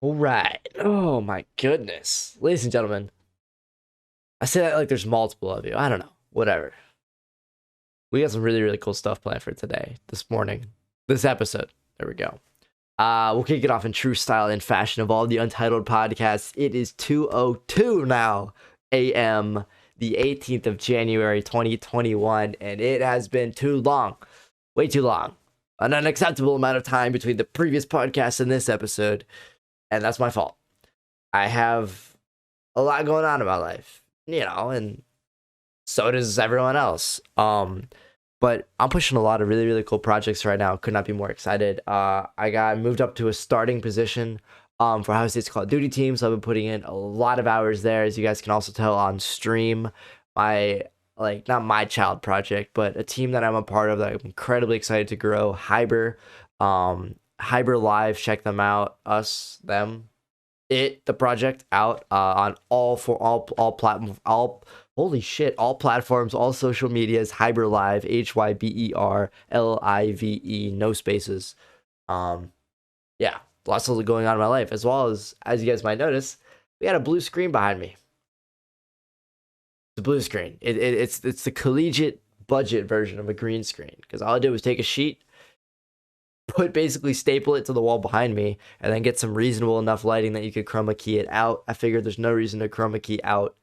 All right. Oh my goodness. Ladies and gentlemen, I say that like there's multiple of you. I don't know. Whatever. We got some really, really cool stuff planned for today, this morning, this episode. There we go. We'll kick it off in true style and fashion of all the Untitled podcasts. It is 2:02 now a.m., the 18th of January, 2021, and it has been too long. Way too long. An unacceptable amount of time between the previous podcast and this episode, and that's my fault. I have a lot going on in my life, and so does everyone else. But I'm pushing a lot of really, really cool projects right now. Could not be more excited. I got moved up to a starting position for Ohio State's Call of Duty team, so I've been putting in a lot of hours there, as you guys can also tell on stream. My not my child project, but a team that I'm a part of that I'm incredibly excited to grow. Hyber, Hyber Live. Check them out. The project out on all platforms, holy shit, all platforms, all social medias. Hyber Live, HYBERLIVE, no spaces. Yeah, lots of going on in my life, as well as you guys might notice, we had a blue screen behind me. The blue screen. It's the collegiate budget version of a green screen, because all I did was take a sheet, basically staple it to the wall behind me, and then get some reasonable enough lighting that you could chroma key it out. I figured there's no reason to chroma key out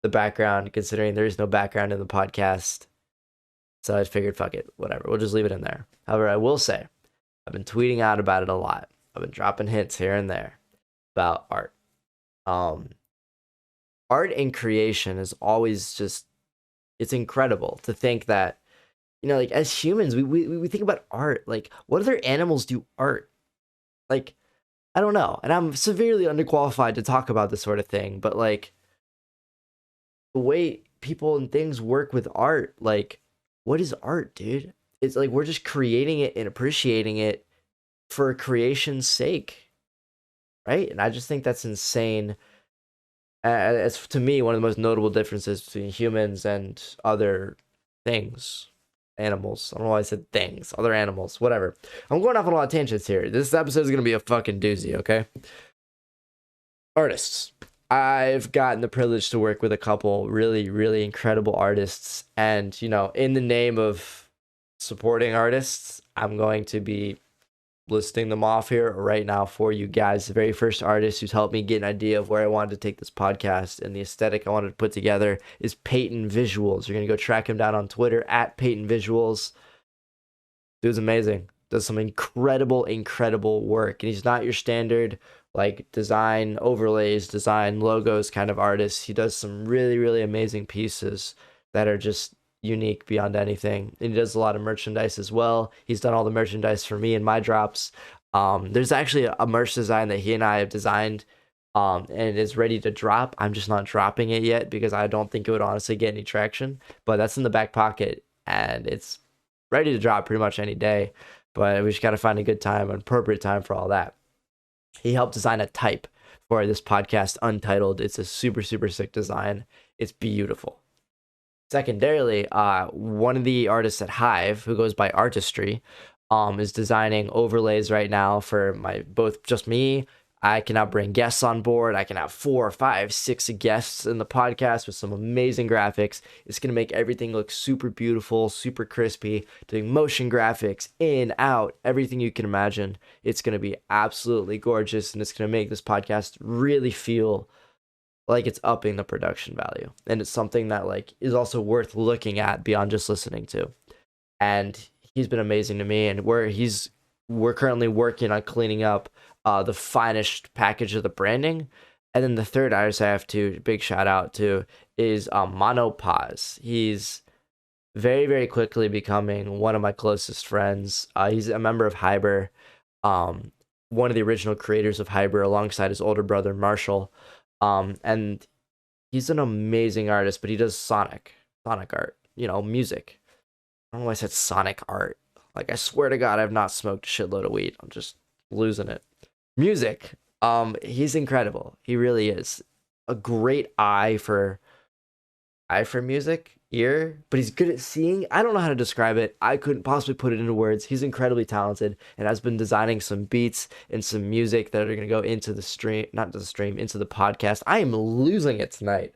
the background, considering there is no background in the podcast. So I figured, fuck it, whatever. We'll just leave it in there. However, I will say, I've been tweeting out about it a lot. I've been dropping hints here and there about art. Art and creation is always just, it's incredible to think that, like as humans, we think about art. Like, what other animals do art? Like, I don't know. And I'm severely underqualified to talk about this sort of thing, but like the way people and things work with art, like, what is art, dude? It's like we're just creating it and appreciating it for creation's sake, right? And I just think that's insane. It's, to me, one of the most notable differences between humans and other things. Animals. I don't know why I said things. Other animals. Whatever. I'm going off on a lot of tangents here. This episode is going to be a fucking doozy, okay? Artists. I've gotten the privilege to work with a couple really, really incredible artists. And, in the name of supporting artists, I'm going to be listing them off here right now for you guys. The very first artist who's helped me get an idea of where I wanted to take this podcast and the aesthetic I wanted to put together is Peyton Visuals. You're going to go track him down on Twitter at Peyton Visuals. Dude's amazing. Does some incredible, incredible work. And he's not your standard like design overlays, design logos kind of artist. He does some really, really amazing pieces that are just unique beyond anything. And he does a lot of merchandise as well. He's done all the merchandise for me and my drops. There's actually a merch design that he and I have designed, and it is ready to drop. I'm just not dropping it yet because I don't think it would honestly get any traction, but that's in the back pocket and it's ready to drop pretty much any day, but we just got to find a good time, an appropriate time for all that. He helped design a type for this podcast, Untitled. It's a super, super sick design. It's beautiful. Secondarily, one of the artists at Hive, who goes by Artistry, is designing overlays right now for just me. I can now bring guests on board. I can have 4, 5, 6 guests in the podcast with some amazing graphics. It's going to make everything look super beautiful, super crispy, doing motion graphics, in, out, everything you can imagine. It's going to be absolutely gorgeous, and it's going to make this podcast really feel like it's upping the production value. And it's something that is also worth looking at beyond just listening to. And he's been amazing to me, and we're currently working on cleaning up the finished package of the branding. And then the third artist I have to big shout out to is Monopause. He's very, very quickly becoming one of my closest friends. He's a member of Hyber, one of the original creators of Hyber, alongside his older brother Marshall. And he's an amazing artist, but he does sonic art, music. I don't know why I said sonic art. Like, I swear to God, I've not smoked a shitload of weed. I'm just losing it. Music. He's incredible. He really is. A great eye for music. hear, but he's good at seeing. I don't know how to describe it. I couldn't possibly put it into words. He's incredibly talented and has been designing some beats and some music that are going to go into the stream, not the stream, into the podcast. I am losing it tonight.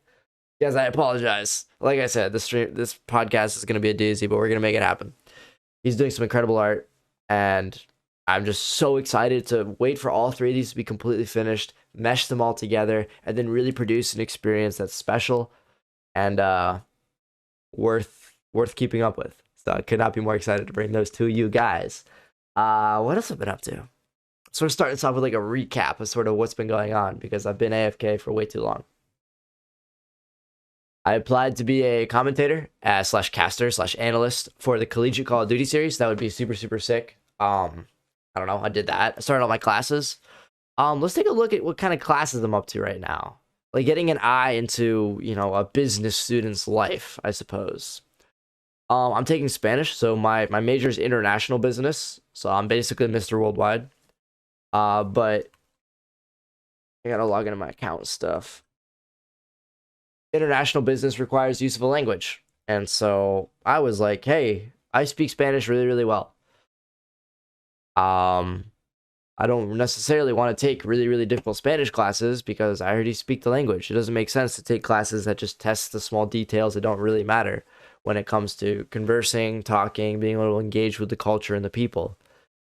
Guys, I apologize. Like I said, this podcast is going to be a doozy, but we're going to make it happen. He's doing some incredible art, and I'm just so excited to wait for all three of these to be completely finished, mesh them all together, and then really produce an experience that's special and worth keeping up with. So I could not be more excited to bring those to you guys. What else have I been up to? So we're starting this off with like a recap of sort of what's been going on because I've been AFK for way too long. I applied to be a commentator slash caster slash analyst for the Collegiate Call of Duty series. That would be super, super sick. I don't know. I did that. I started all my classes. Let's take a look at what kind of classes I'm up to right now. Like getting an eye into, a business student's life, I suppose. I'm taking Spanish, so my major is international business. So I'm basically Mr. Worldwide. But I gotta log into my account and stuff. International business requires use of a language. And so I was like, hey, I speak Spanish really, really well. I don't necessarily want to take really, really difficult Spanish classes because I already speak the language. It doesn't make sense to take classes that just test the small details that don't really matter when it comes to conversing, talking, being able to engage with the culture and the people.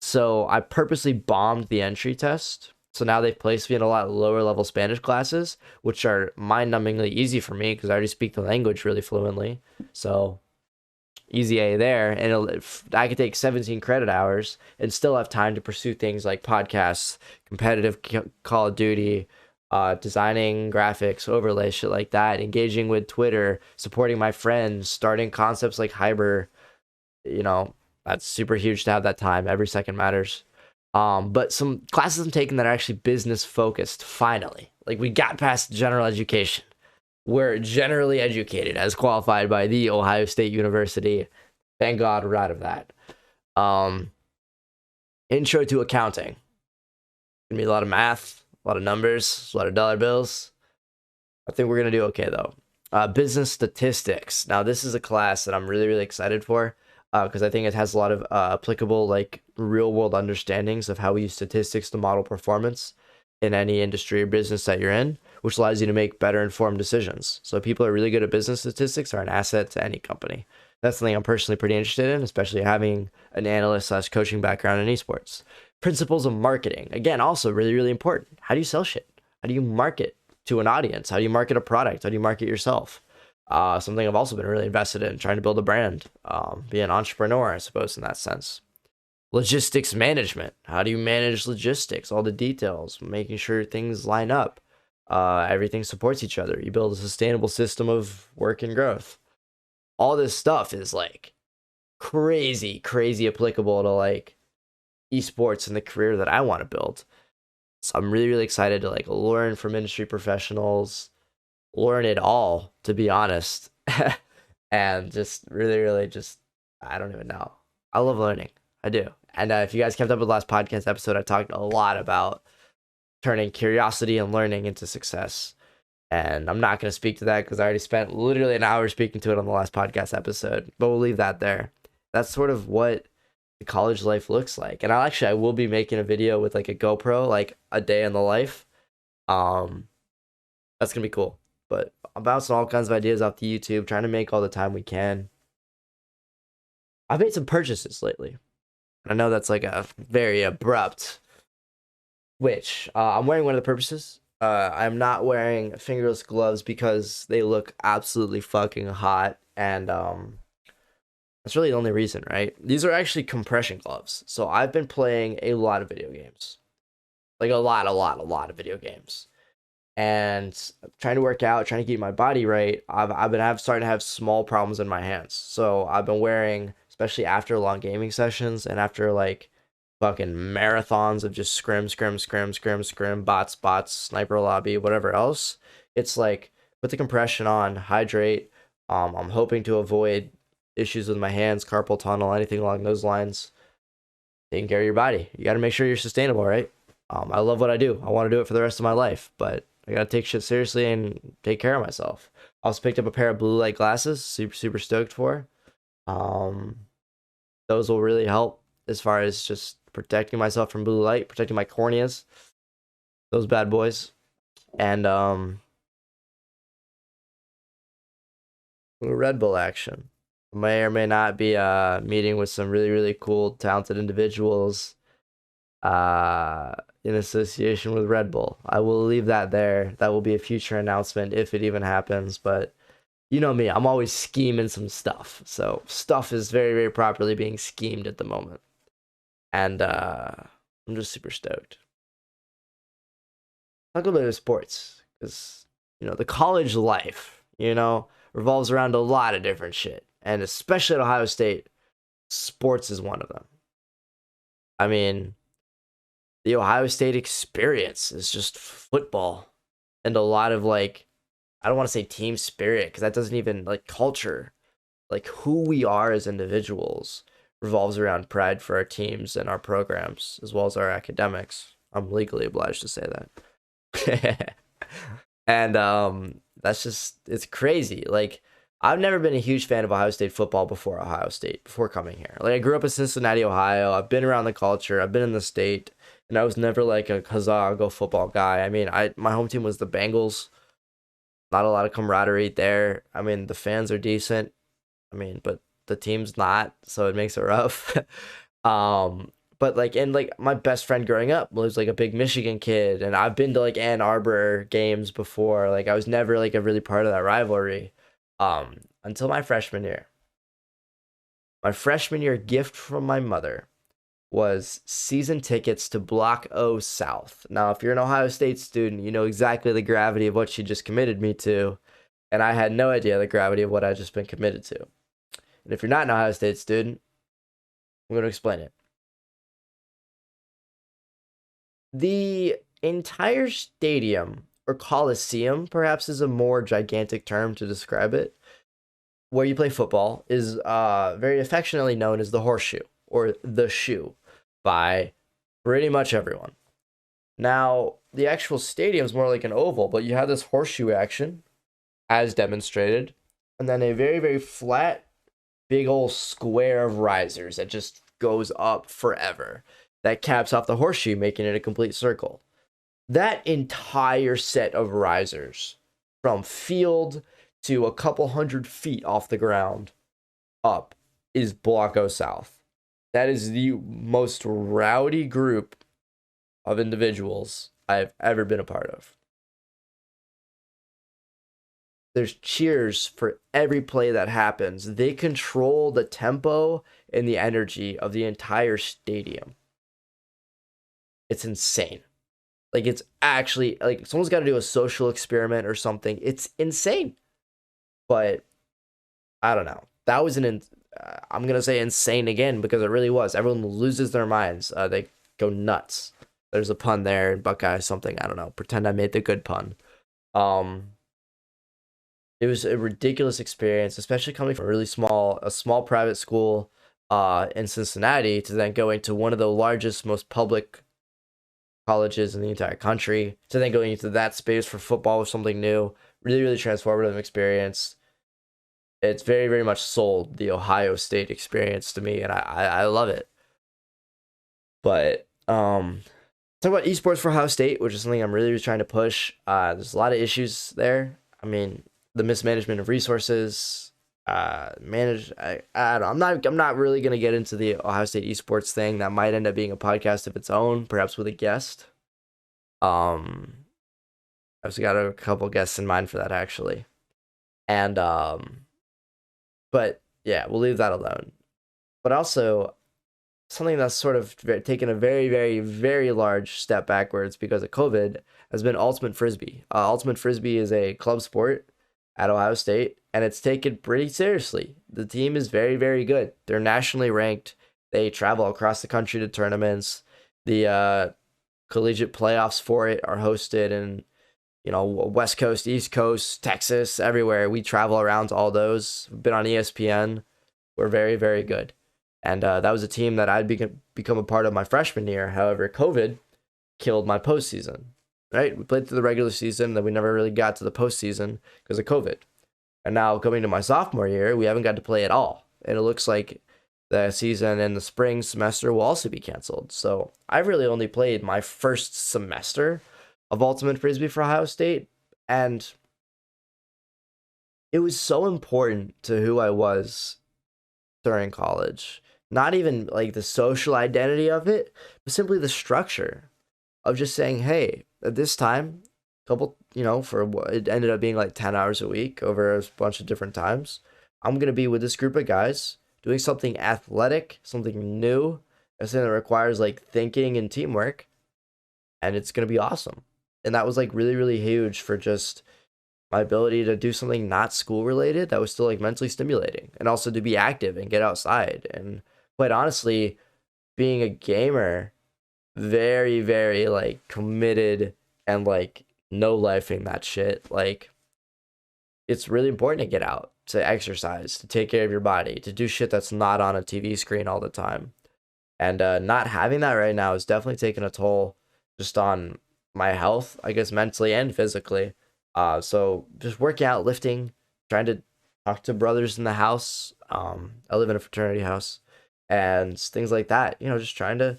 So I purposely bombed the entry test. So now they've placed me in a lot lower level Spanish classes, which are mind-numbingly easy for me because I already speak the language really fluently. So easy A there. And I could take 17 credit hours and still have time to pursue things like podcasts, competitive Call of Duty, designing graphics, overlay, shit like that, engaging with Twitter, supporting my friends, starting concepts like Hyber. That's super huge to have that time. Every second matters. But some classes I'm taking that are actually business focused, finally. Like we got past general education. We're generally educated as qualified by the Ohio State University. Thank God we're out of that. Intro to accounting. Gonna be a lot of math, a lot of numbers, a lot of dollar bills. I think we're gonna do okay though. Business statistics. Now this is a class that I'm really, really excited for. Because I think it has a lot of applicable, like, real-world understandings of how we use statistics to model performance in any industry or business that you're in, which allows you to make better informed decisions. So people who are really good at business statistics are an asset to any company. That's something I'm personally pretty interested in, especially having an analyst / coaching background in esports. Principles of marketing. Again, also really, really important. How do you sell shit? How do you market to an audience? How do you market a product? How do you market yourself? Something I've also been really invested in, trying to build a brand, be an entrepreneur, I suppose, in that sense. Logistics management. How do you manage logistics? All the details, making sure things line up. Everything supports each other. You build a sustainable system of work and growth. All this stuff is like crazy, crazy applicable to like esports and the career that I want to build. So I'm really, really excited to like learn from industry professionals, learn it all, to be honest. And just really, really just, I don't even know. I love learning. I do. And if you guys kept up with the last podcast episode, I talked a lot about turning curiosity and learning into success. And I'm not going to speak to that because I already spent literally an hour speaking to it on the last podcast episode. But we'll leave that there. That's sort of what the college life looks like. And I will be making a video with like a GoPro, like a day in the life. That's going to be cool. But I'm bouncing all kinds of ideas off the YouTube, trying to make all the time we can. I've made some purchases lately. I know that's like a very abrupt switch. I'm wearing one of the purchases. I'm not wearing fingerless gloves because they look absolutely fucking hot. And that's really the only reason, right? These are actually compression gloves. So I've been playing a lot of video games. Like a lot of video games. And trying to work out, trying to keep my body right, I've been starting to have small problems in my hands. So I've been wearing, especially after long gaming sessions and after like fucking marathons of just scrim, bots, sniper lobby, whatever else. It's like put the compression on, hydrate. I'm hoping to avoid issues with my hands, carpal tunnel, anything along those lines. Taking care of your body. You got to make sure you're sustainable, right? I love what I do. I want to do it for the rest of my life, but I gotta take shit seriously and take care of myself. Also picked up a pair of blue light glasses. Super super stoked for. Um, those will really help as far as just protecting myself from blue light, protecting my corneas. Those bad boys. And Red Bull action. May or may not be meeting with some really really cool talented individuals uh in association with Red Bull. I will leave that there. That will be a future announcement if it even happens, but you know me, I'm always scheming some stuff. So stuff is very very properly being schemed at the moment. And I'm just super stoked. Talk a little bit of sports cuz the college life, revolves around a lot of different shit. And especially at Ohio State, sports is one of them. I mean, the Ohio State experience is just football and a lot of like, I don't want to say team spirit because that doesn't even like culture. Like who we are as individuals revolves around pride for our teams and our programs as well as our academics. I'm legally obliged to say that. And that's just it's crazy. Like I've never been a huge fan of Ohio State football before coming here. Like I grew up in Cincinnati, Ohio. I've been around the culture. I've been in the state, and I was never like a huzzah go football guy. I mean, I my home team was the Bengals. Not a lot of camaraderie there. I mean, the fans are decent. I mean, but the team's not, so it makes it rough. um, but like, and like my best friend growing up was like a big Michigan kid, and I've been to like Ann Arbor games before. Like, I was never like a really part of that rivalry, until my freshman year. My freshman year gift from my mother was season tickets to Block O South. Now, if you're an Ohio State student, you know exactly the gravity of what she just committed me to, and I had no idea the gravity of what I just been committed to. And if you're not an Ohio State student, I'm going to explain it. The entire stadium, or coliseum, perhaps is a more gigantic term to describe it, where you play football, is very affectionately known as the horseshoe, or the shoe, by pretty much everyone. Now, the actual stadium is more like an oval, but you have this horseshoe action, as demonstrated, and then a very, very flat, big old square of risers that just goes up forever. That caps off the horseshoe, making it a complete circle. That entire set of risers, from field to a couple 100 feet off the ground up, is Block O South. That is the most rowdy group of individuals I've ever been a part of. There's cheers for every play that happens. They control the tempo and the energy of the entire stadium. It's insane. Like, it's actually like someone's got to do a social experiment or something. It's insane. But I don't know. That was I'm gonna say insane again because it really was. Everyone loses their minds. They go nuts. There's a pun there, Buckeye something. I don't know. Pretend I made the good pun. Um, it was a ridiculous experience, especially coming from a small private school, in Cincinnati, to then going to one of the largest, most public colleges in the entire country, to then going into that space for football was something new. Really, really transformative experience. It's very, very much sold the Ohio State experience to me, and I love it. But talk about esports for Ohio State, which is something I'm really, really trying to push. There's a lot of issues there. I mean, the mismanagement of resources, I don't know. I'm not really gonna get into the Ohio State esports thing. That might end up being a podcast of its own, perhaps with a guest. I've got a couple guests in mind for that actually. And but yeah, we'll leave that alone. But also something that's sort of taken a very, very, very large step backwards because of COVID has been Ultimate Frisbee. Ultimate Frisbee is a club sport at Ohio State, and it's taken pretty seriously. The team is very, very good. They're nationally ranked. They travel across the country to tournaments. The collegiate playoffs for it are hosted in, West Coast, East Coast, Texas, everywhere. We travel around to all those. We've been on ESPN. We're very, very good. And that was a team that I'd become a part of my freshman year. However, COVID killed my postseason. Right? We played through the regular season, then we never really got to the postseason because of COVID. And now coming to my sophomore year, we haven't got to play at all. And it looks like the season in the spring semester will also be canceled. So I've really only played my first semester of Ultimate Frisbee for Ohio State. And it was so important to who I was during college. Not even like the social identity of it, but simply the structure of just saying, hey, at this time, couple, for what it ended up being like 10 hours a week over a bunch of different times, I'm going to be with this group of guys doing something athletic, something new, something that requires like thinking and teamwork, and it's going to be awesome. And that was like really, really huge for just my ability to do something not school related that was still like mentally stimulating, and also to be active and get outside. And quite honestly, being a gamer, very, very like committed and like no lifing that shit. Like, it's really important to get out, to exercise, to take care of your body, to do shit that's not on a TV screen all the time. And not having that right now is definitely taking a toll just on my health, I guess, mentally and physically. So just working out, lifting, trying to talk to brothers in the house. I live in a fraternity house, and things like that. Just trying to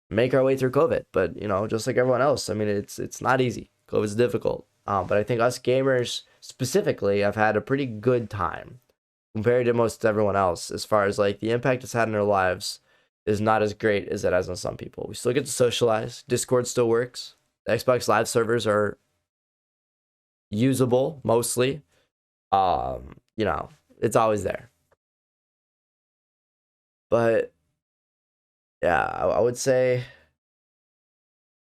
make our way through COVID. But just like everyone else, I mean, it's not easy. COVID's difficult. But I think us gamers specifically have had a pretty good time compared to most everyone else, as far as like the impact it's had in our lives is not as great as it has on some people. We still get to socialize. Discord still works. The Xbox Live servers are usable mostly. It's always there. But yeah, I would say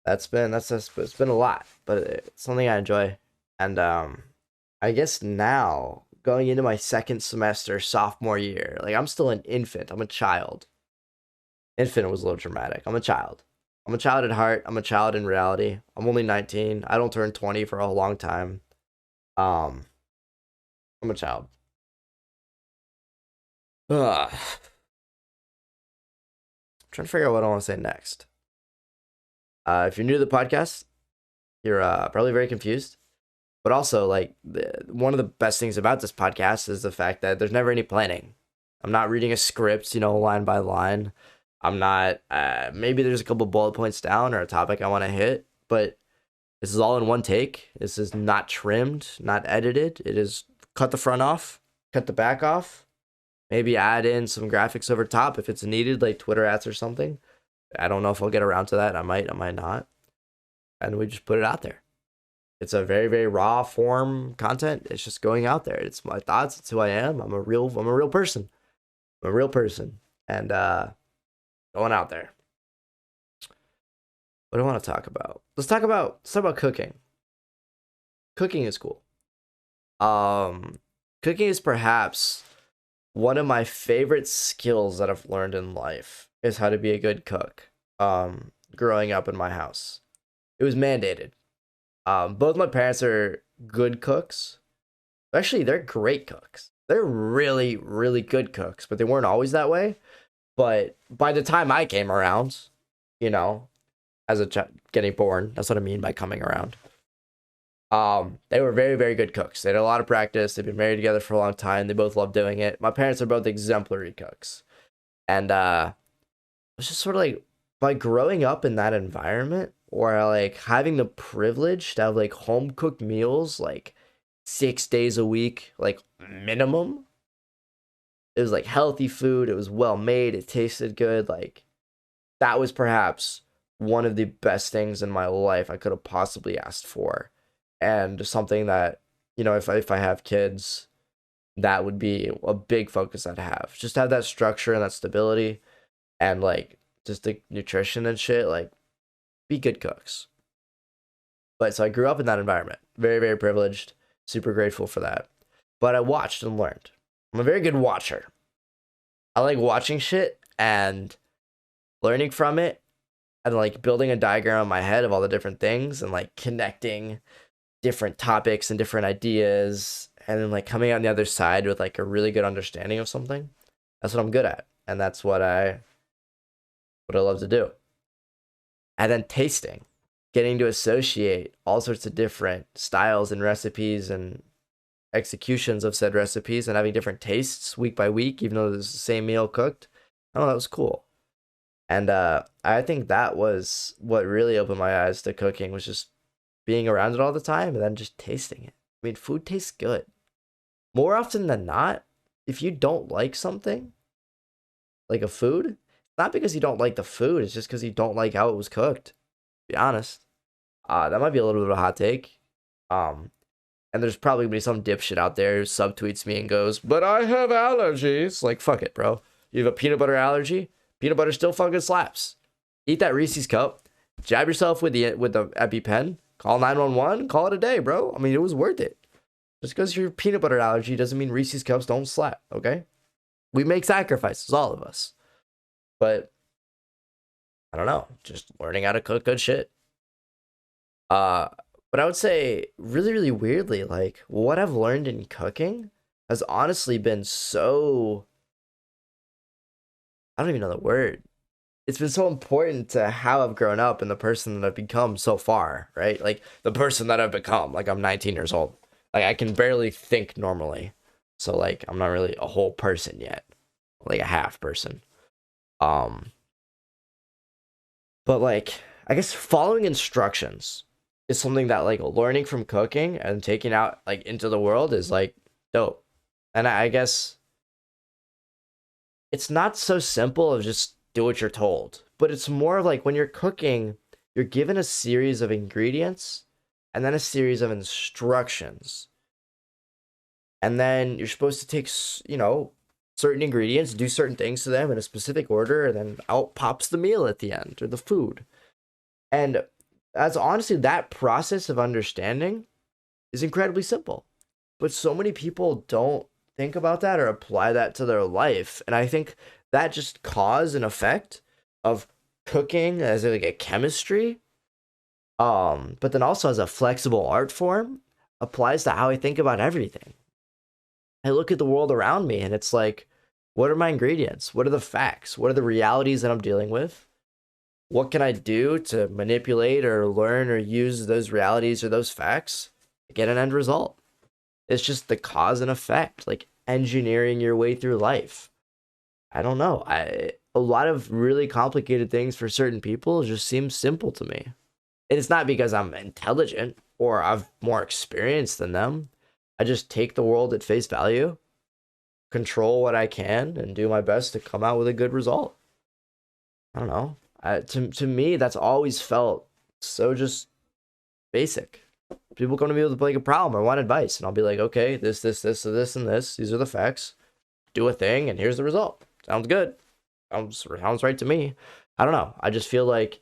it's been a lot, but it's something I enjoy. And I guess now going into my second semester sophomore year, like I'm still an infant. I'm a child. Infant was a little dramatic. I'm a child. I'm a child at heart. I'm a child in reality. I'm only 19. I don't turn 20 for a long time. Um, I'm a child. Ugh. I'm trying to figure out what I want to say next. If you're new to the podcast, you're probably very confused. But also, like, one of the best things about this podcast is the fact that there's never any planning. I'm not reading a script, line by line. I'm not, maybe there's a couple bullet points down or a topic I want to hit, but this is all in one take. This is not trimmed, not edited. It is cut the front off, cut the back off, maybe add in some graphics over top if it's needed, like Twitter ads or something. I don't know if I'll get around to that. I might not. And we just put it out there. It's a very, very raw form content. It's just going out there. It's my thoughts. It's who I am. I'm a real person. I'm a real person. And going out there. What do I want to talk about? Let's talk about cooking. Cooking is cool. Cooking is perhaps one of my favorite skills that I've learned in life, is how to be a good cook. Growing up in my house, it was mandated. Both my parents are good cooks. Actually, they're great cooks. They're really, really good cooks, but they weren't always that way. But by the time I came around, you know, as a getting born, that's what I mean by coming around. They were very, very good cooks. They had a lot of practice. They've been married together for a long time. They both love doing it. My parents are both exemplary cooks. And it was just sort of like, by growing up in that environment, or like having the privilege to have like home cooked meals like 6 days a week, like minimum. It was like healthy food. It was well made. It tasted good. Like, that was perhaps one of the best things in my life I could have possibly asked for. And something that, if I have kids, that would be a big focus I'd have. Just have that structure and that stability, and like just the nutrition and shit. Like, be good cooks. But so I grew up in that environment. Very, very privileged. Super grateful for that. But I watched and learned. I'm a very good watcher. I like watching shit and learning from it, and like building a diagram in my head of all the different things, and like connecting different topics and different ideas, and then like coming out on the other side with like a really good understanding of something. That's what I'm good at. And that's what I love to do. And then tasting, getting to associate all sorts of different styles and recipes and executions of said recipes and having different tastes week by week, even though it's the same meal cooked. Oh, that was cool. And I think that was what really opened my eyes to cooking, was just being around it all the time and then just tasting it. I mean, food tastes good. More often than not, if you don't like something, like a food, it's not because you don't like the food, it's just because you don't like how it was cooked, to be honest. That might be a little bit of a hot take. Um, and there's probably gonna be some dipshit out there who subtweets me and goes, "But I have allergies." Like, fuck it, bro. You have a peanut butter allergy? Peanut butter still fucking slaps. Eat that Reese's cup, jab yourself with the EpiPen, call 911, call it a day, bro. I mean, it was worth it. Just because your peanut butter allergy doesn't mean Reese's cups don't slap, okay? We make sacrifices, all of us. But I don't know, just learning how to cook good shit. But I would say really, really weirdly, like what I've learned in cooking has honestly been so, I don't even know the word. It's been so important to how I've grown up and the person that I've become so far, right? Like the person that I've become. Like I'm 19 years old. Like I can barely think normally. So like I'm not really a whole person yet. Like a half person. Um but like I guess following instructions is something that like learning from cooking and taking out like into the world is like dope. And I guess it's not so simple of just do what you're told, but it's more of like when you're cooking, you're given a series of ingredients and then a series of instructions. And then you're supposed to take, certain ingredients, do certain things to them in a specific order, and then out pops the meal at the end or the food. And that's honestly that process of understanding is incredibly simple. But so many people don't think about that or apply that to their life. And I think that just cause and effect of cooking as like a chemistry, but then also as a flexible art form applies to how I think about everything. I look at the world around me and it's like, what are my ingredients? What are the facts? What are the realities that I'm dealing with? What can I do to manipulate or learn or use those realities or those facts to get an end result? It's just the cause and effect, like engineering your way through life. I don't know. A lot of really complicated things for certain people just seem simple to me. And it's not because I'm intelligent or I've more experience than them. I just take the world at face value, control what I can, and do my best to come out with a good result. I don't know. To me, that's always felt so just basic. People come to me with like a problem or want advice, and I'll be like, okay, this, and this. These are the facts. Do a thing, and here's the result. Sounds good. Sounds right to me. I don't know. I just feel like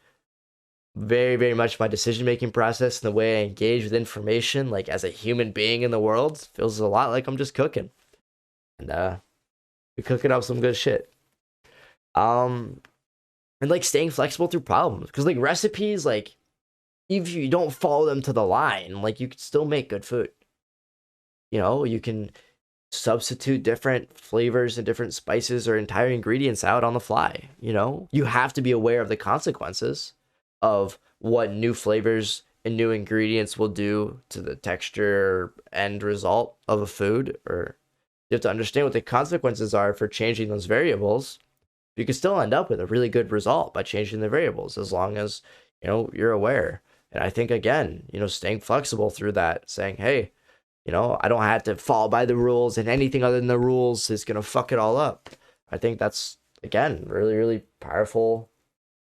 very, very much my decision making process and the way I engage with information, like as a human being in the world, feels a lot like I'm just cooking. And we cooking up some good shit. Um, and like staying flexible through problems, because like recipes, like if you don't follow them to the line, like you can still make good food. You can substitute different flavors and different spices or entire ingredients out on the fly. You have to be aware of the consequences of what new flavors and new ingredients will do to the texture end result of a food, or you have to understand what the consequences are for changing those variables. You can still end up with a really good result by changing the variables as long as you're aware. And I think again, staying flexible through that, saying, hey, I don't have to fall by the rules, and anything other than the rules is gonna fuck it all up. I think that's again really, really powerful.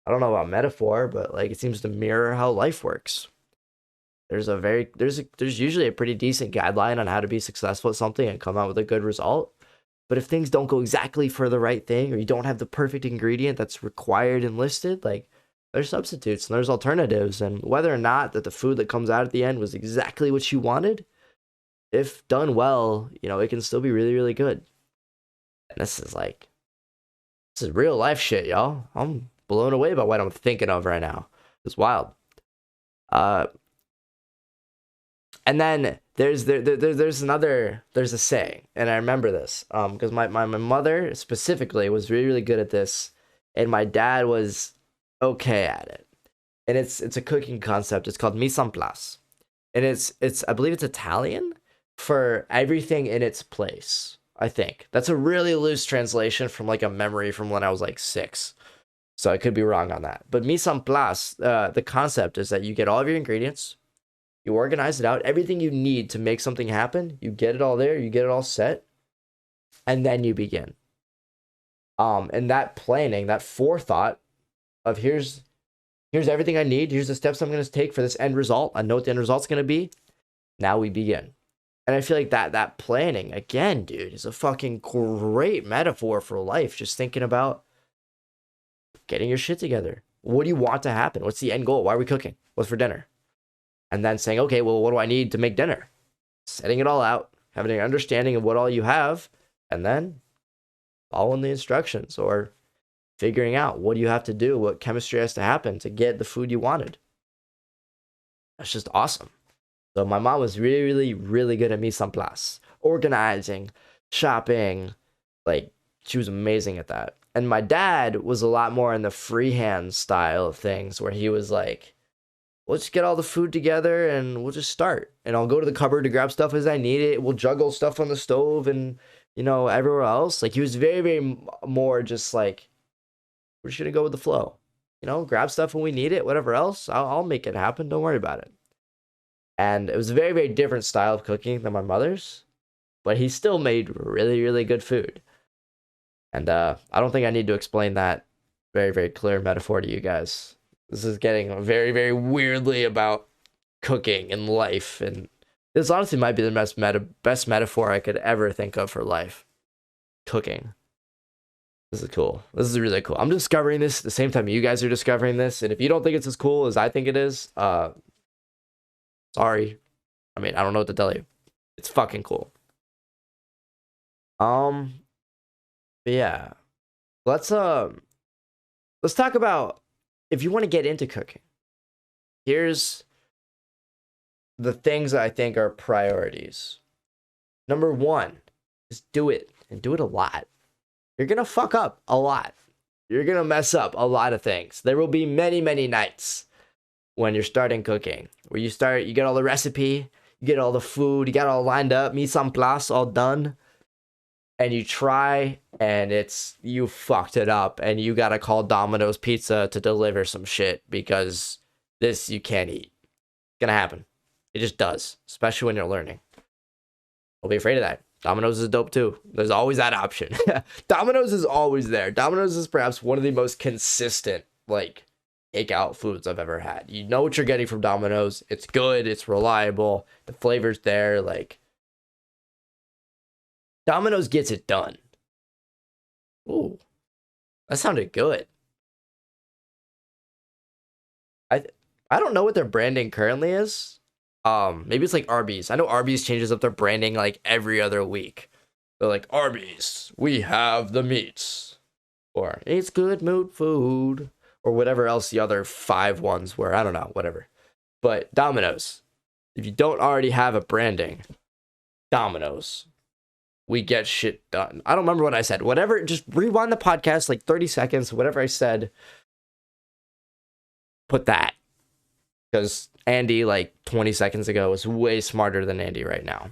I don't know about metaphor, but like it seems to mirror how life works. There's usually a pretty decent guideline on how to be successful at something and come out with a good result. But if things don't go exactly for the right thing, or you don't have the perfect ingredient that's required and listed, like there's substitutes and there's alternatives. And whether or not that the food that comes out at the end was exactly what you wanted, if done well, it can still be really, really good. And this is real life shit, y'all. I'm blown away by what I'm thinking of right now. It's wild. Uh, and then there's there's a saying, and I remember this because my mother specifically was really, really good at this, and my dad was okay at it. And it's a cooking concept. It's called mise en place, and it's I believe it's Italian for everything in its place. I think that's a really loose translation from like a memory from when I was like 6. So I could be wrong on that. But mise en place, the concept is that you get all of your ingredients, you organize it out, everything you need to make something happen, you get it all there, you get it all set, and then you begin. And that planning, that forethought of here's everything I need, here's the steps I'm going to take for this end result. I know what the end result's going to be. Now we begin. And I feel like that planning, again, dude, is a fucking great metaphor for life. Just thinking about getting your shit together. What do you want to happen? What's the end goal? Why are we cooking? What's for dinner? And then saying, okay, well, what do I need to make dinner? Setting it all out, having an understanding of what all you have, and then following the instructions or figuring out what do you have to do, what chemistry has to happen to get the food you wanted. That's just awesome. So my mom was really, really, really good at mise en place, organizing, shopping. Like, she was amazing at that. And my dad was a lot more in the freehand style of things, where he was like, let's get all the food together and we'll just start. And I'll go to the cupboard to grab stuff as I need it. We'll juggle stuff on the stove and, everywhere else. Like, he was very, very more just like, we're just going to go with the flow. Grab stuff when we need it, whatever else. I'll make it happen. Don't worry about it. And it was a very, very different style of cooking than my mother's, but he still made really, really good food. And I don't think I need to explain that very, very clear metaphor to you guys. This is getting very, very weirdly about cooking and life. And this honestly might be the best metaphor I could ever think of for life. Cooking. This is cool. This is really cool. I'm discovering this at the same time you guys are discovering this. And if you don't think it's as cool as I think it is, sorry. I mean, I don't know what to tell you. It's fucking cool. But yeah. Let's talk about if you want to get into cooking. Here's the things that I think are priorities. Number 1 is do it, and do it a lot. You're going to fuck up a lot. You're going to mess up a lot of things. There will be many, many nights when you're starting cooking, where you get all the recipe, you get all the food, you got it all lined up, mise en place, all done, and you try, and you fucked it up, and you gotta call Domino's Pizza to deliver some shit because this you can't eat. It's gonna happen. It just does, especially when you're learning. Don't be afraid of that. Domino's is dope too. There's always that option. Domino's is always there. Domino's is perhaps one of the most consistent, takeout foods I've ever had. You know what you're getting from Domino's. It's good. It's reliable. The flavor's there. Domino's gets it done. Ooh, that sounded good. I don't know what their branding currently is. Maybe it's like Arby's. I know Arby's changes up their branding like every other week. They're like, Arby's, we have the meats. Or it's good mood food. Or whatever else the other 5 ones were. I don't know, whatever. But Domino's, if you don't already have a branding, Domino's, we get shit done. I don't remember what I said. Whatever, just rewind the podcast 30 seconds. Whatever I said, put that. Because Andy 20 seconds ago was way smarter than Andy right now.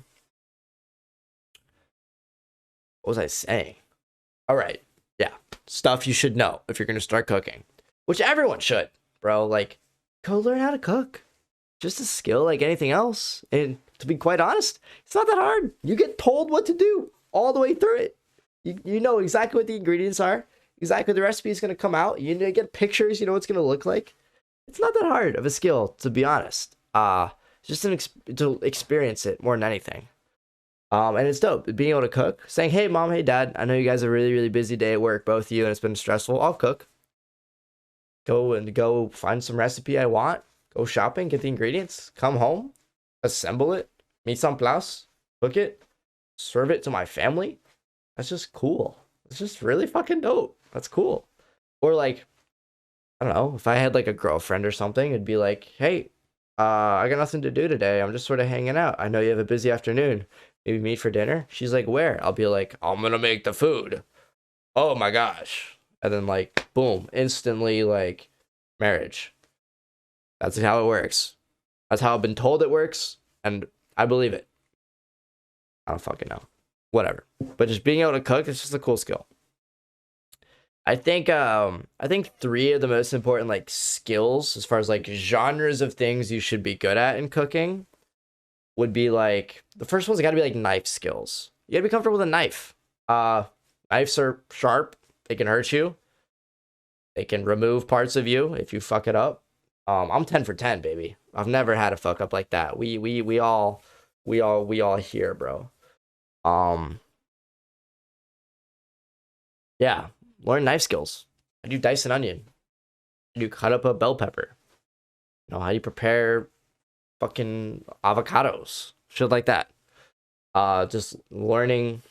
What was I saying? All right. Yeah. Stuff you should know if you're going to start cooking. Which everyone should, bro. Go learn how to cook. Just a skill like anything else. And to be quite honest, it's not that hard. You get told what to do all the way through it. You know exactly what the ingredients are. Exactly the recipe is going to come out. You need to get pictures. You know what it's going to look like. It's not that hard of a skill, to be honest. Just to experience it more than anything. And it's dope. Being able to cook. Saying, hey, mom, hey, dad. I know you guys have a really, really busy day at work, both of you, and it's been stressful. I'll cook. Go find some recipe I want. Go shopping, get the ingredients, come home, assemble it, mise en place, cook it, serve it to my family. That's just cool. It's just really fucking dope. That's cool. Or I don't know, if I had a girlfriend or something, it'd be like, hey, I got nothing to do today. I'm just sort of hanging out. I know you have a busy afternoon. Maybe meet for dinner. She's like, where? I'll be like, I'm gonna make the food. Oh my gosh. And then boom, instantly marriage. That's how it works. That's how I've been told it works, and I believe it. I don't fucking know. Whatever. But just being able to cook is just a cool skill. I think three of the most important like skills as far as like genres of things you should be good at in cooking would be like the first one's got to be like knife skills. You got to be comfortable with a knife. Uh Knives are sharp. They can hurt you. They can remove parts of you if you fuck it up. I'm 10 for 10, baby. I've never had a fuck up like that. We all here, bro. Um yeah, learn knife skills. How do you dice an onion? How do you cut up a bell pepper? How do you prepare fucking avocados? Shit like that. Just learning,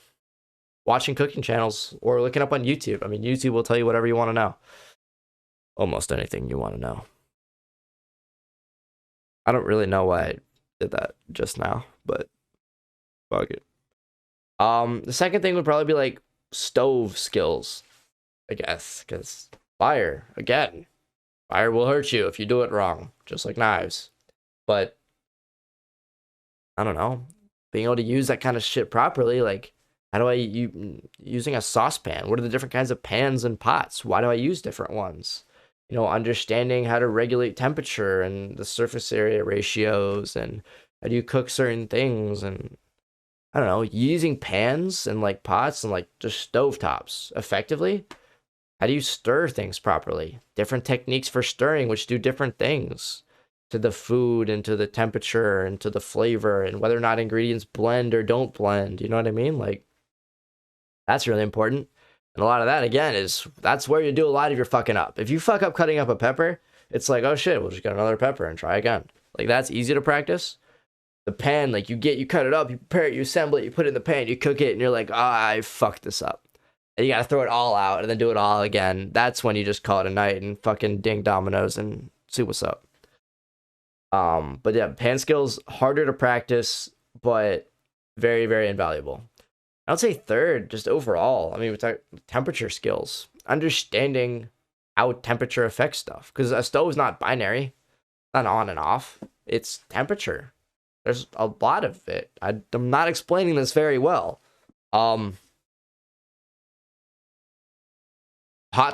watching cooking channels or looking up on YouTube. I mean, YouTube will tell you whatever you want to know. Almost anything you want to know. I don't really know why I did that just now, but fuck it. The second thing would probably be like stove skills, I guess, because fire, again, fire will hurt you if you do it wrong, just like knives. But I don't know, being able to use that kind of shit properly, like how do using a saucepan? What are the different kinds of pans and pots? Why do I use different ones? Understanding how to regulate temperature and the surface area ratios and how do you cook certain things and I don't know, using pans and like pots and like just stovetops effectively. How do you stir things properly? Different techniques for stirring, which do different things to the food and to the temperature and to the flavor and whether or not ingredients blend or don't blend. You know what I mean? Like, that's really important. And a lot of that, again, that's where you do a lot of your fucking up. If you fuck up cutting up a pepper, it's like, oh shit, we'll just get another pepper and try again. Like, that's easy to practice. The pan, like, you cut it up, you prepare it, you assemble it, you put it in the pan, you cook it, and you're like, I fucked this up. And you gotta throw it all out and then do it all again. That's when you just call it a night and fucking ding dominoes and see what's up. But yeah, pan skills, harder to practice, but very, very invaluable. I would say third, just overall. I mean, we talk temperature skills, understanding how temperature affects stuff. Because a stove is not binary, not on and off. It's temperature. There's a lot of it. I'm not explaining this very well. Hot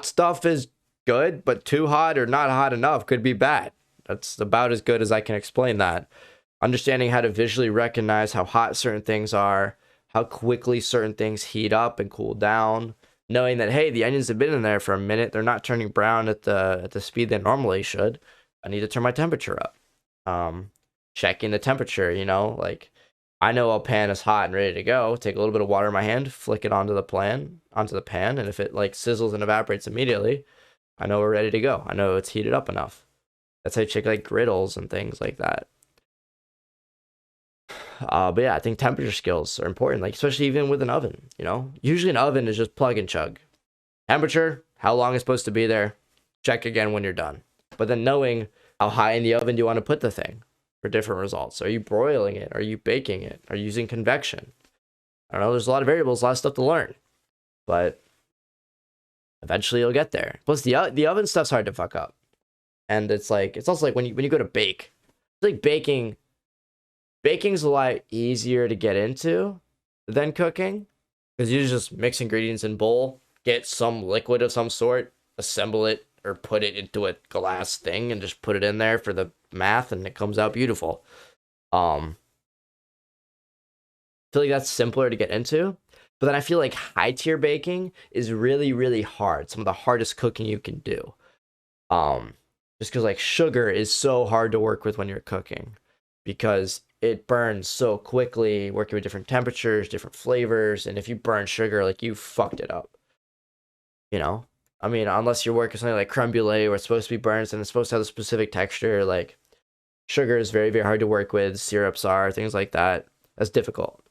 stuff is good, but too hot or not hot enough could be bad. That's about as good as I can explain that. Understanding how to visually recognize how hot certain things are, how quickly certain things heat up and cool down, knowing that, hey, the onions have been in there for a minute, they're not turning brown at the speed they normally should. I need to turn my temperature up. Checking the temperature, like I know a pan is hot and ready to go. Take a little bit of water in my hand, flick it onto the pan, and if it like sizzles and evaporates immediately, I know we're ready to go. I know it's heated up enough. That's how you check like griddles and things like that. But yeah, I think temperature skills are important, like especially even with an oven. Usually an oven is just plug and chug. Temperature, how long it's supposed to be there, check again when you're done. But then knowing how high in the oven do you want to put the thing for different results. Are you broiling it? Are you baking it? Are you using convection? I don't know. There's a lot of variables, a lot of stuff to learn, but eventually you'll get there. Plus the oven stuff's hard to fuck up, and it's also like when you go to bake, it's like baking. Baking's a lot easier to get into than cooking because you just mix ingredients in bowl, get some liquid of some sort, assemble it or put it into a glass thing and just put it in there for the math and it comes out beautiful. I feel like that's simpler to get into, but then I feel like high tier baking is really, really hard. Some of the hardest cooking you can do. Just because like sugar is so hard to work with when you're cooking because it burns so quickly, working with different temperatures, different flavors, and if you burn sugar, like you fucked it up. I mean, unless you're working something like creme brulee where it's supposed to be burnt and it's supposed to have a specific texture, like sugar is very, very hard to work with, syrups are, things like that. That's difficult.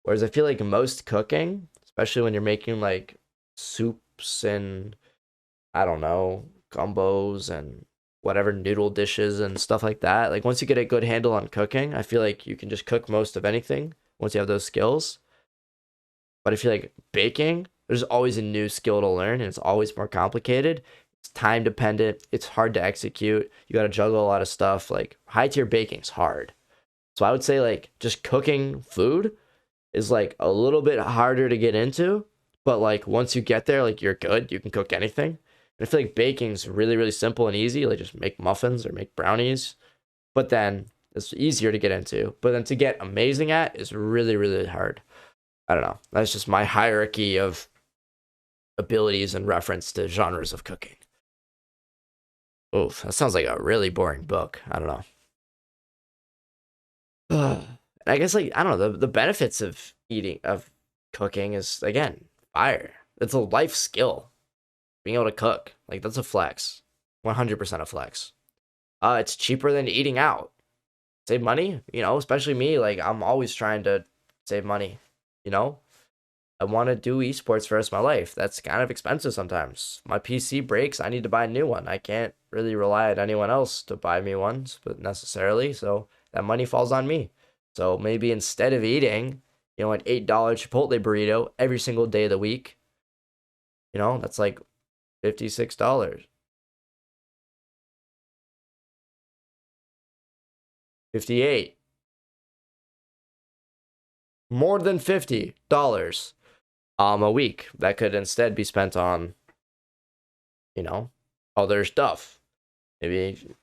Whereas I feel like most cooking, especially when you're making like soups and I don't know, gumbos and whatever noodle dishes and stuff like that. Like once you get a good handle on cooking, I feel like you can just cook most of anything once you have those skills. But I feel like baking, there's always a new skill to learn and it's always more complicated. It's time dependent. It's hard to execute. You got to juggle a lot of stuff. Like high tier baking's hard. So I would say like just cooking food is like a little bit harder to get into, but like once you get there, like you're good. You can cook anything. And I feel like baking's really, really simple and easy. Like just make muffins or make brownies. But then it's easier to get into. But then to get amazing at is really, really hard. I don't know. That's just my hierarchy of abilities in reference to genres of cooking. Oof, that sounds like a really boring book. I don't know. I guess like I don't know, the benefits of cooking is again fire. It's a life skill. Being able to cook, like that's a flex, 100% a flex. It's cheaper than eating out. Save money, especially me. Like I'm always trying to save money. You know, I want to do esports for the rest of my life. That's kind of expensive sometimes. My PC breaks, I need to buy a new one. I can't really rely on anyone else to buy me ones, but necessarily. So that money falls on me. So maybe instead of eating, an $8 Chipotle burrito every single day of the week, that's like $56. 58. More than $50 a week that could instead be spent on, you know, other stuff. Maybe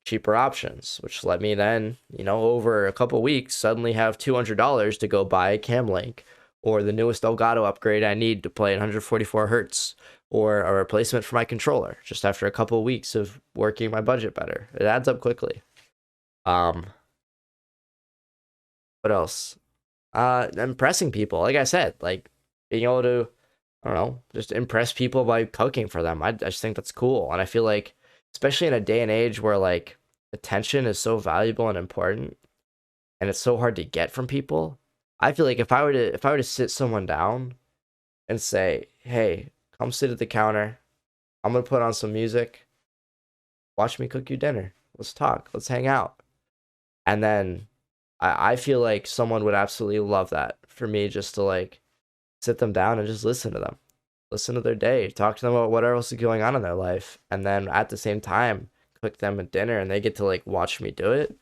cheaper options, which let me then, over a couple weeks suddenly have $200 to go buy a cam link or the newest Elgato upgrade I need to play at 144 hertz or a replacement for my controller just after a couple weeks of working my budget better. It adds up quickly. Um, what else? Impressing people. Like I said, like being able to, I don't know, just impress people by cooking for them. I just think that's cool. And I feel like, especially in a day and age where like attention is so valuable and important and it's so hard to get from people, I feel like if I were to sit someone down and say, hey, come sit at the counter, I'm gonna put on some music, watch me cook you dinner. Let's talk, let's hang out. And then I feel like someone would absolutely love that for me just to like sit them down and just listen to them, listen to their day, talk to them about whatever else is going on in their life, and then at the same time cook them a dinner and they get to like watch me do it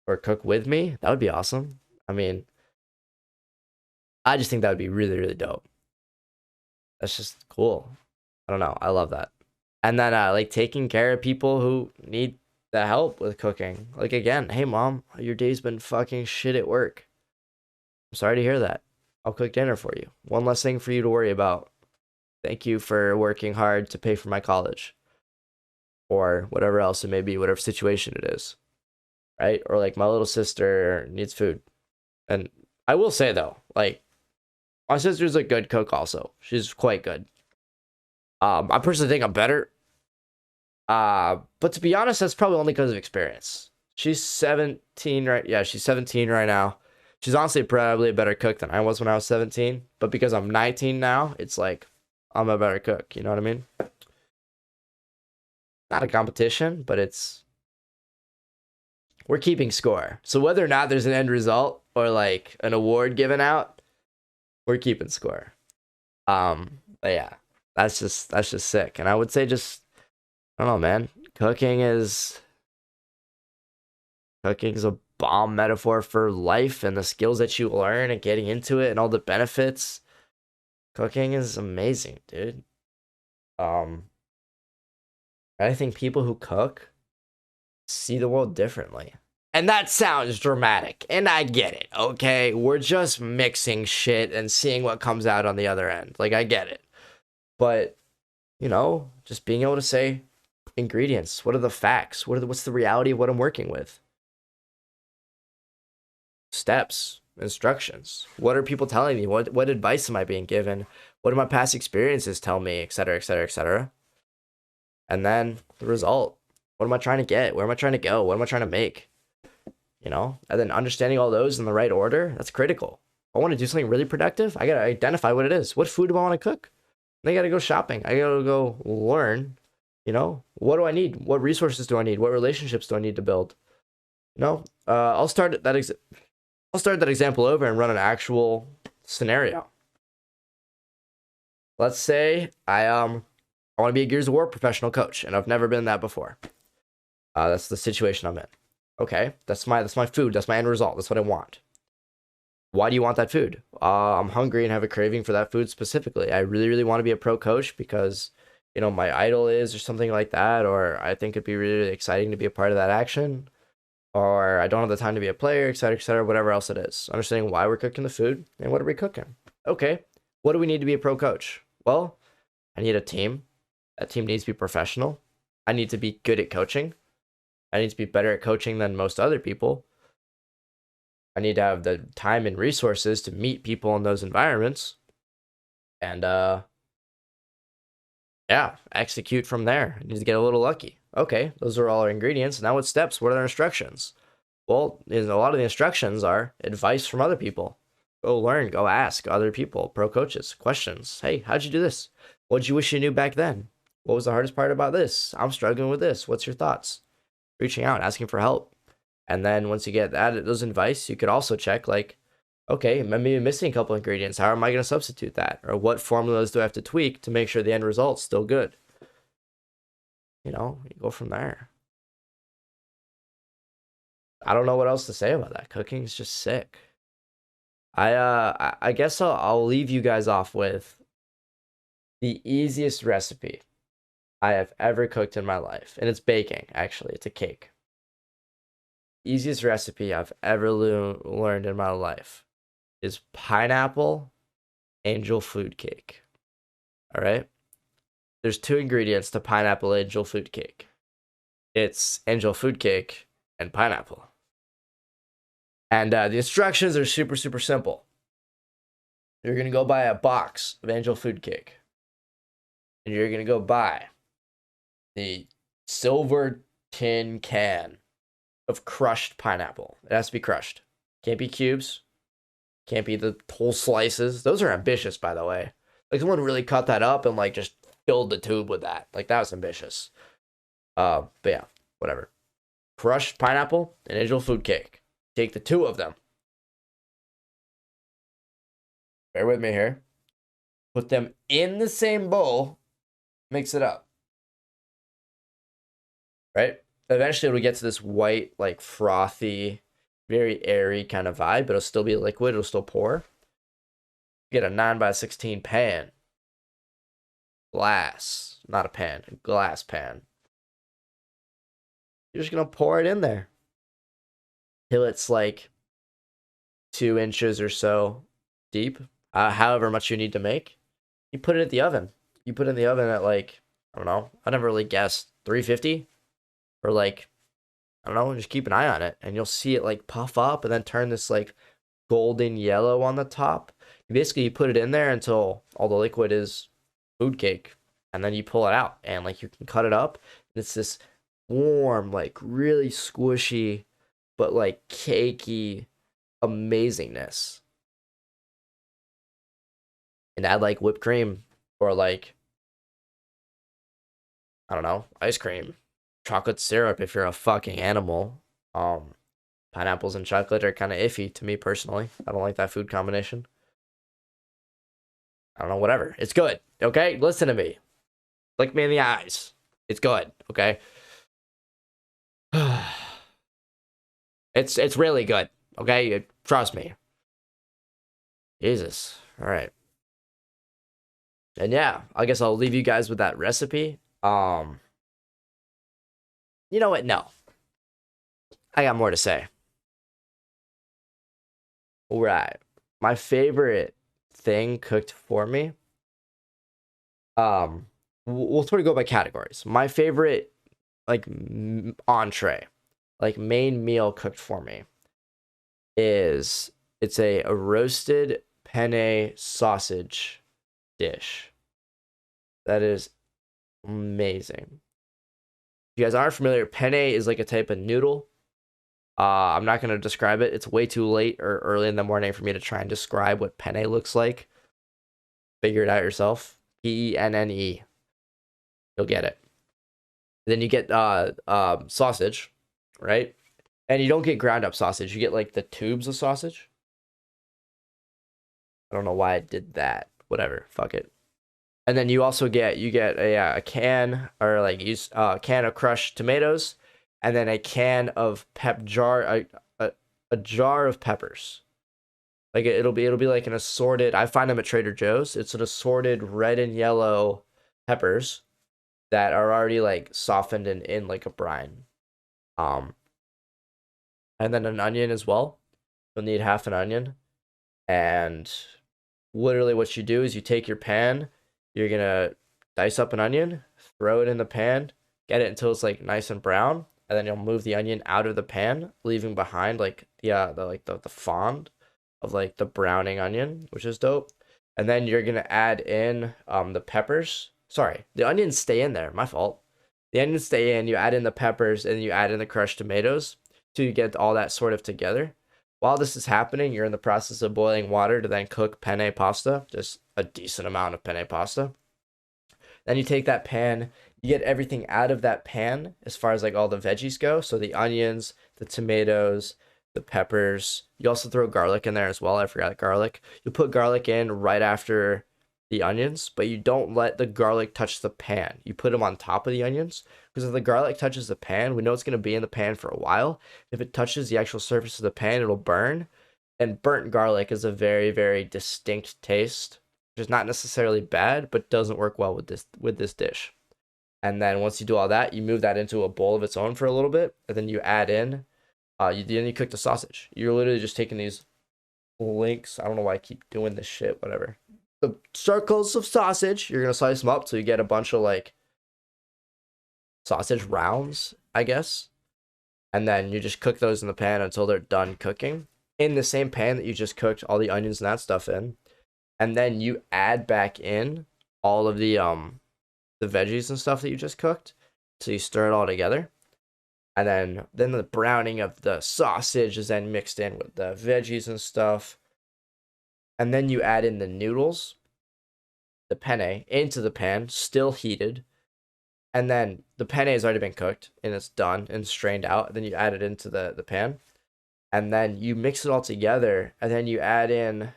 or cook with me. That would be awesome. I mean, I just think that would be really, really dope. That's just cool. I don't know. I love that. And then like taking care of people who need the help with cooking. Like again, hey mom, your day's been fucking shit at work. I'm sorry to hear that. I'll cook dinner for you. One less thing for you to worry about. Thank you for working hard to pay for my college. Or whatever else it may be, whatever situation it is. Right? Or like my little sister needs food. And I will say though, like my sister's a good cook also. She's quite good. I personally think I'm better. But to be honest, that's probably only because of experience. She's 17, right? Yeah, she's 17 right now. She's honestly probably a better cook than I was when I was 17. But because I'm 19 now, it's like I'm a better cook. You know what I mean? Not a competition, but we're keeping score. So whether or not there's an end result or like an award given out, we're keeping score. But yeah, that's just sick. And I would say just I don't know, man. Cooking is a bomb metaphor for life and the skills that you learn and getting into it and all the benefits. Cooking is amazing, dude. Um, I think people who cook see the world differently. And that sounds dramatic, and I get it, okay? We're just mixing shit and seeing what comes out on the other end. Like, I get it. But, just being able to say ingredients, what are the facts? What's the reality of what I'm working with? Steps, instructions. What are people telling me? What advice am I being given? What do my past experiences tell me, et cetera, et cetera, et cetera? And then the result. What am I trying to get? Where am I trying to go? What am I trying to make? And then understanding all those in the right order, that's critical. If I want to do something really productive, I gotta identify what it is. What food do I want to cook? Then I gotta go shopping. I gotta go learn. What do I need? What resources do I need? What relationships do I need to build? I'll start that example over and run an actual scenario. Let's say I want to be a Gears of War professional coach, and I've never been that before. That's the situation I'm in. Okay, that's my food. That's my end result. That's what I want. Why do you want that food? I'm hungry and have a craving for that food specifically. I really, really want to be a pro coach because, my idol is or something like that, or I think it'd be really, really exciting to be a part of that action, or I don't have the time to be a player, et cetera, whatever else it is. Understanding why we're cooking the food and what are we cooking. Okay, what do we need to be a pro coach? Well, I need a team. That team needs to be professional. I need to be good at coaching. I need to be better at coaching than most other people. I need to have the time and resources to meet people in those environments. And yeah, execute from there. I need to get a little lucky. Okay, those are all our ingredients. Now what steps? What are our instructions? Well, a lot of the instructions are advice from other people. Go learn, go ask other people, pro coaches, questions. Hey, how'd you do this? What'd you wish you knew back then? What was the hardest part about this? I'm struggling with this. What's your thoughts? Reaching out, asking for help. And then once you get those advice, you could also check like, okay, maybe missing a couple ingredients. How am I going to substitute that? Or what formulas do I have to tweak to make sure the end result's still good? You go from there. I don't know what else to say about that. Cooking is just sick. I guess I'll leave you guys off with the easiest recipe I have ever cooked in my life, and it's baking. Actually, it's a cake. Easiest recipe I've ever learned in my life is pineapple angel food cake. All right. There's two ingredients to pineapple angel food cake. It's angel food cake and pineapple. And the instructions are super, super simple. You're going to go buy a box of angel food cake. And you're going to go buy the silver tin can of crushed pineapple. It has to be crushed. Can't be cubes. Can't be the whole slices. Those are ambitious, by the way. Like, someone really cut that up and, like, just filled the tube with that. Like, that was ambitious. But yeah, whatever. Crushed pineapple and angel food cake. Take the two of them. Bear with me here. Put them in the same bowl. Mix it up. Right? Eventually it'll get to this white, like frothy, very airy kind of vibe, but it'll still be liquid. It'll still pour. Get a 9x16 pan. Glass. Not a pan. A glass pan. You're just going to pour it in there. Till it's like 2 inches or so deep. However much you need to make. You put it in the oven. You put it in the oven at like, I don't know. I never really guessed. 350? Or like, I don't know. Just keep an eye on it. And you'll see it like puff up and then turn this like golden yellow on the top. Basically, you put it in there until all the liquid is food cake. And then you pull it out. And like you can cut it up. And it's this warm, like really squishy, but like cakey amazingness. And add like whipped cream or like, I don't know, ice cream, chocolate syrup if you're a fucking animal. Pineapples and chocolate are kind of iffy to me personally. I don't like that food combination. I don't know, whatever. It's good, okay? Listen to me. Look me in the eyes. It's good, okay? It's really good, okay? Trust me. Jesus. All right. And yeah, I guess I'll leave you guys with that recipe. You know what? No. I got more to say. All right. My favorite thing cooked for me. We'll sort of go by categories. My favorite, like, entree, like main meal cooked for me it's a roasted penne sausage dish. That is amazing. If you guys aren't familiar, penne is like a type of noodle. I'm not going to describe it. It's way too late or early in the morning for me to try and describe what penne looks like. Figure it out yourself. Penne. You'll get it. Then you get sausage, right? And you don't get ground up sausage. You get like the tubes of sausage. I don't know why I did that. Whatever. Fuck it. And then you also get a can or like use can of crushed tomatoes, and then a can of a jar of peppers. Like it'll be like an assorted. I find them at Trader Joe's. It's an assorted red and yellow peppers that are already like softened and in like a brine. Um, and then an onion as well. You'll need half an onion. And literally, what you do is you take your pan. You're gonna dice up an onion, throw it in the pan, get it until it's like nice and brown, and then you'll move the onion out of the pan, leaving behind like the fond of like the browning onion, which is dope. And then you're gonna add in the peppers. Sorry, the onions stay in there. My fault. The onions stay in. You add in the peppers and you add in the crushed tomatoes to get all that sort of together. While this is happening, you're in the process of boiling water to then cook penne pasta, just a decent amount of penne pasta. Then you take that pan, you get everything out of that pan as far as like all the veggies go. So the onions, the tomatoes, the peppers. You also throw garlic in there as well. I forgot garlic. You put garlic in right after the onions, but you don't let the garlic touch the pan. You put them on top of the onions because if the garlic touches the pan, we know it's going to be in the pan for a while. If it touches the actual surface of the pan, it'll burn. And burnt garlic is a very, very distinct taste, which is not necessarily bad, but doesn't work well with this dish. And then once you do all that, you move that into a bowl of its own for a little bit, and then you add in, then you cook the sausage. You're literally just taking these links. I don't know why I keep doing this shit. Whatever. The circles of sausage. You're gonna slice them up so you get a bunch of like sausage rounds, I guess. And then you just cook those in the pan until they're done cooking in the same pan that you just cooked all the onions and that stuff in. And then you add back in all of the veggies and stuff that you just cooked. So you stir it all together. And then the browning of the sausage is then mixed in with the veggies and stuff. And then you add in the noodles, the penne, into the pan, still heated. And then the penne has already been cooked and it's done and strained out. Then you add it into the pan. And then you mix it all together. And then you add in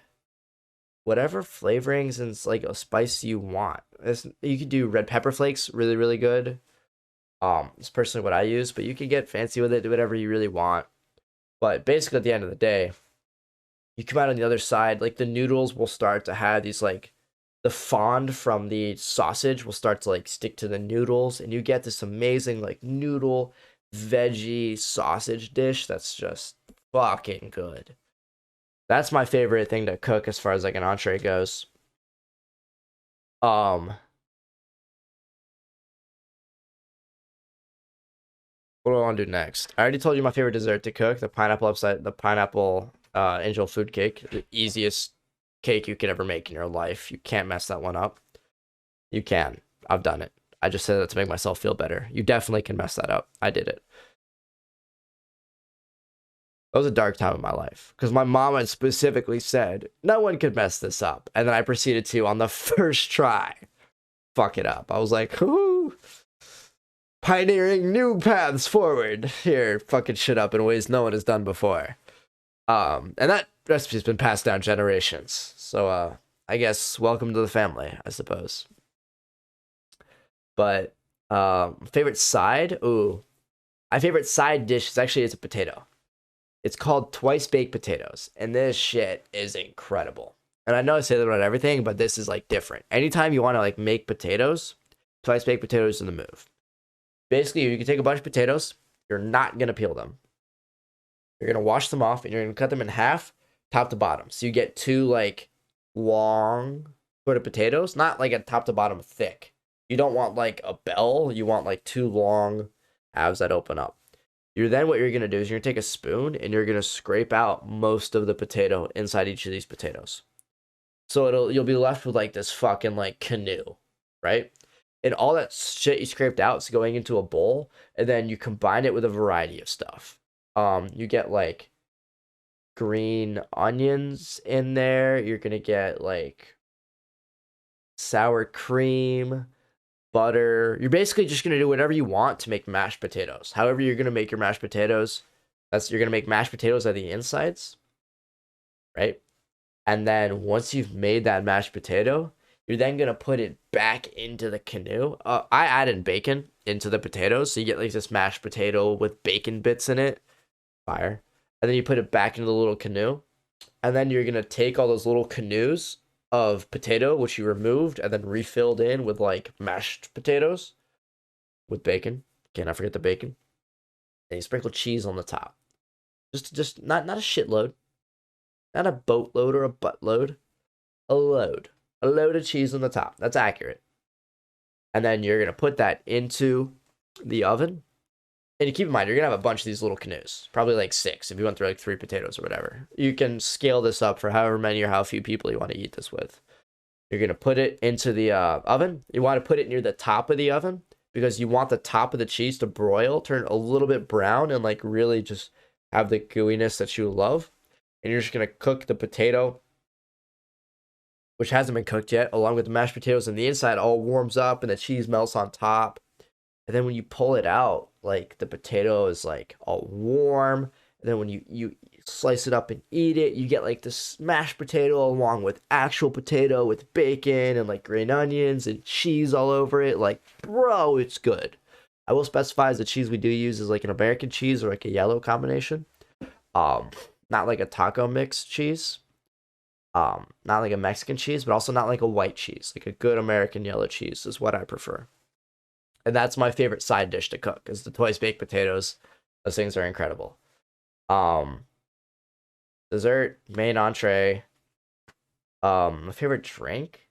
whatever flavorings and like a spice you want. You could do red pepper flakes, really, really good. It's personally what I use, but you can get fancy with it, do whatever you really want. But basically, at the end of the day, you come out on the other side, like the noodles will start to have these like the fond from the sausage will start to like stick to the noodles, and you get this amazing like noodle veggie sausage dish that's just fucking good. That's my favorite thing to cook as far as like an entree goes. Um, what do I want to do next? I already told you my favorite dessert to cook, the pineapple angel food cake, the easiest cake you could ever make in your life. You can't mess that one up. You can. I've done it. I just said that to make myself feel better. You definitely can mess that up. I did it. That was a dark time in my life because my mom had specifically said no one could mess this up, and then I proceeded to on the first try fuck it up. I was like, ooh, pioneering new paths forward here, fucking shit up in ways no one has done before. And that recipe's been passed down generations. So I guess welcome to the family, I suppose. But favorite side? Ooh. My favorite side dish is actually it's a potato. It's called twice baked potatoes, and this shit is incredible. And I know I say that about everything, but this is like different. Anytime you want to like make potatoes, twice baked potatoes in the move. Basically, you can take a bunch of potatoes. You're not gonna peel them. You're gonna wash them off, and you're gonna cut them in half, top to bottom. So you get two like long sort of potatoes, not like a top to bottom thick. You don't want like a bell. You want like two long halves that open up. What you're gonna do is you're gonna take a spoon and you're gonna scrape out most of the potato inside each of these potatoes. So you'll be left with like this fucking like canoe, right? And all that shit you scraped out is going into a bowl, and then you combine it with a variety of stuff. You get like green onions in there. You're gonna get like sour cream, butter. You're basically just gonna do whatever you want to make mashed potatoes. However, you're gonna make your mashed potatoes. You're gonna make mashed potatoes on the insides, right? And then once you've made that mashed potato, you're then gonna put it back into the canoe. I added bacon into the potatoes, so you get like this mashed potato with bacon bits in it. Fire. And then you put it back into the little canoe. And then you're gonna take all those little canoes of potato, which you removed, and then refilled in with like mashed potatoes with bacon. Can't forget the bacon. And you sprinkle cheese on the top. Just not a shitload, not a boatload or a buttload, a load, a load of cheese on the top. That's accurate. And then you're gonna put that into the oven. And you keep in mind, you're gonna have a bunch of these little canoes, probably like 6 if you went through like 3 potatoes or whatever. You can scale this up for however many or how few people you want to eat this with. You're gonna put it into the oven. You want to put it near the top of the oven because you want the top of the cheese to broil, turn a little bit brown, and like really just have the gooiness that you love. And you're just gonna cook the potato, which hasn't been cooked yet, along with the mashed potatoes, and the inside all warms up and the cheese melts on top. And then when you pull it out, like the potato is like all warm. And then when you slice it up and eat it, you get like this mashed potato along with actual potato with bacon and like green onions and cheese all over it. Like, bro, it's good. I will specify as the cheese we do use is like an American cheese or like a yellow combination. Not like a taco mix cheese. Not like a Mexican cheese, but also not like a white cheese. Like a good American yellow cheese is what I prefer. And that's my favorite side dish to cook is the twice baked potatoes. Those things are incredible. Dessert, main entree. My favorite drink.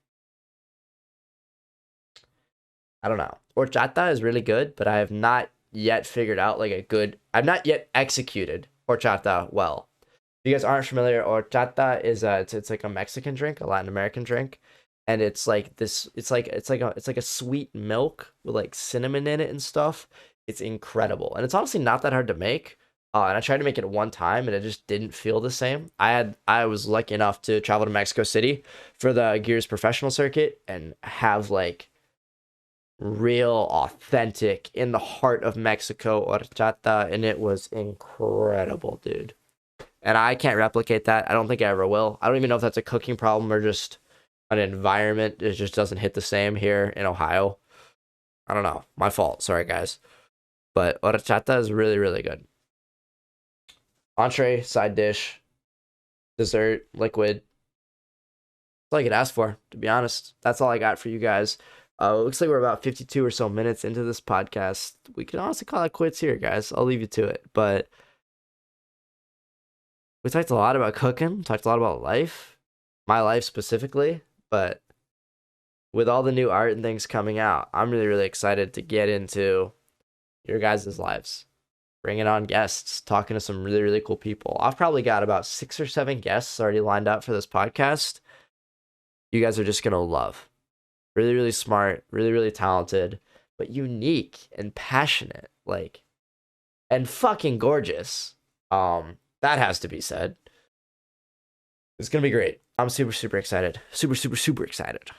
I don't know. Horchata is really good, but I have not yet figured out like a good. I've not yet executed horchata well. If you guys aren't familiar, horchata is it's like a Mexican drink, a Latin American drink, and it's like this. It's like a sweet milk with like cinnamon in it and stuff. It's incredible, and it's honestly not that hard to make. And I tried to make it one time, and it just didn't feel the same. I was lucky enough to travel to Mexico City for the Gears professional circuit and have like real authentic in the heart of Mexico horchata, and it was incredible, dude. And I can't replicate that. I don't think I ever will. I don't even know if that's a cooking problem or just an environment. It just doesn't hit the same here in Ohio. I don't know. My fault. Sorry, guys. But horchata is really, really good. Entree, side dish, dessert, liquid. That's all I could ask for, to be honest. That's all I got for you guys. It looks like we're about 52 or so minutes into this podcast. We can honestly call it quits here, guys. I'll leave you to it. But we talked a lot about cooking, talked a lot about life, my life specifically. But with all the new art and things coming out, I'm really, really excited to get into your guys' lives. Bringing on guests, talking to some really, really cool people. I've probably got about 6 or 7 guests already lined up for this podcast. You guys are just going to love. Really, really smart, really, really talented, but unique and passionate, like, and fucking gorgeous. That has to be said. It's going to be great. I'm super, super excited. Super, super, super excited.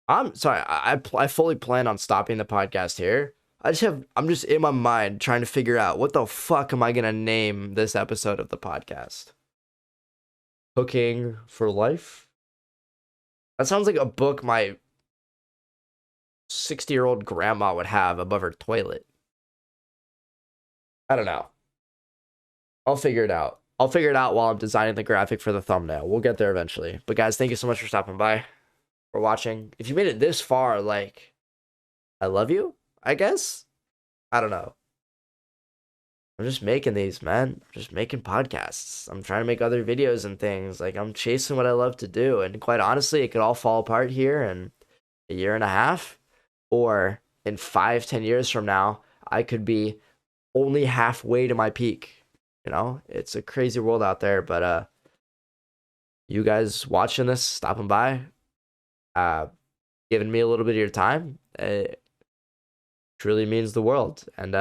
I'm sorry. I fully plan on stopping the podcast here. I'm just in my mind trying to figure out what the fuck am I gonna name this episode of the podcast. Cooking for Life. That sounds like a book my 60-year-old grandma would have above her toilet. I don't know. I'll figure it out. I'll figure it out while I'm designing the graphic for the thumbnail. We'll get there eventually. But guys, thank you so much for stopping by. For watching. If you made it this far, like, I love you, I guess. I don't know. I'm just making these, man. I'm just making podcasts. I'm trying to make other videos and things. Like, I'm chasing what I love to do. And quite honestly, it could all fall apart here in a year and a half. Or in 5-10 years from now, I could be only halfway to my peak. You know, it's a crazy world out there. But you guys watching this, stopping by, giving me a little bit of your time, it truly means the world. And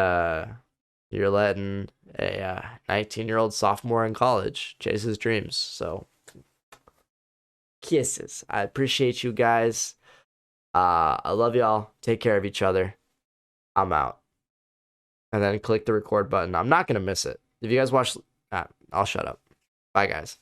you're letting a 19-year-old sophomore in college chase his dreams. So kisses. I appreciate you guys. I love y'all. Take care of each other. I'm out. And then click the record button. I'm not gonna miss it. If you guys watch, I'll shut up. Bye, guys.